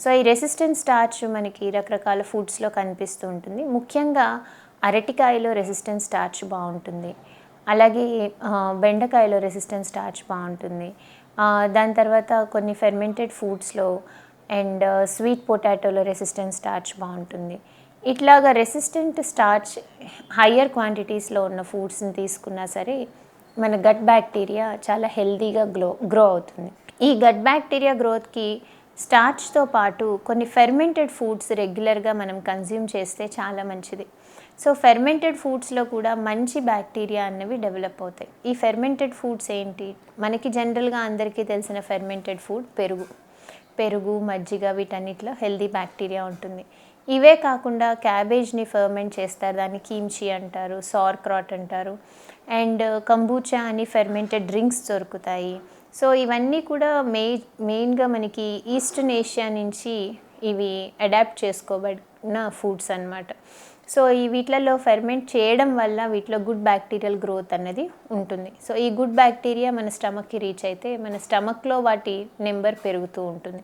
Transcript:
So ఈ resistant starch మనకి రకరకాల ఫుడ్స్లో కనిపిస్తూ ఉంటుంది. ముఖ్యంగా అరటికాయలో రెసిస్టెంట్ స్టార్చ్ బాగుంటుంది. అలాగే బెండకాయలో రెసిస్టెంట్ స్టార్చ్ బాగుంటుంది. దాని తర్వాత కొన్ని ఫెర్మెంటెడ్ ఫుడ్స్లో అండ్ స్వీట్ పొటాటోలో రెసిస్టెంట్ స్టార్చ్ బాగుంటుంది. ఇట్లాగా రెసిస్టెంట్ స్టార్చ్ హయ్యర్ క్వాంటిటీస్లో ఉన్న ఫుడ్స్ని తీసుకున్నా సరే మన గట్ బ్యాక్టీరియా చాలా హెల్తీగా గ్రో అవుతుంది. ఈ గట్ బ్యాక్టీరియా గ్రోత్కి స్టార్చ్తో పాటు కొన్ని ఫెర్మెంటెడ్ ఫుడ్స్ రెగ్యులర్గా మనం కన్జ్యూమ్ చేస్తే చాలా మంచిది. సో ఫెర్మెంటెడ్ ఫుడ్స్లో కూడా మంచి బ్యాక్టీరియా అన్నవి డెవలప్ అవుతాయి. ఈ ఫెర్మెంటెడ్ ఫుడ్స్ ఏంటి? మనకి జనరల్గా అందరికీ తెలిసిన ఫెర్మెంటెడ్ ఫుడ్ పెరుగు, మజ్జిగ, వీటన్నిటిలో హెల్దీ బ్యాక్టీరియా ఉంటుంది. ఇవే కాకుండా క్యాబేజ్ని ఫర్మెంట్ చేస్తారు, దాన్ని కీమ్చి అంటారు, సార్క్రాట్ అంటారు. అండ్ కంబూచా అని ఫెర్మెంటెడ్ డ్రింక్స్ దొరుకుతాయి. సో ఇవన్నీ కూడా మెయిన్గా మనకి ఈస్టర్న్ ఏషియా నుంచి ఇవి అడాప్ట్ చేసుకోబడిన ఫుడ్స్ అన్నమాట. సో వీటిలలో ఫెర్మెంట్ చేయడం వల్ల వీటిలో గుడ్ బ్యాక్టీరియల్ గ్రోత్ అనేది ఉంటుంది. సో ఈ గుడ్ బ్యాక్టీరియా మన స్టమక్కి రీచ్ అయితే మన స్టమక్లో వాటి నెంబర్ పెరుగుతూ ఉంటుంది.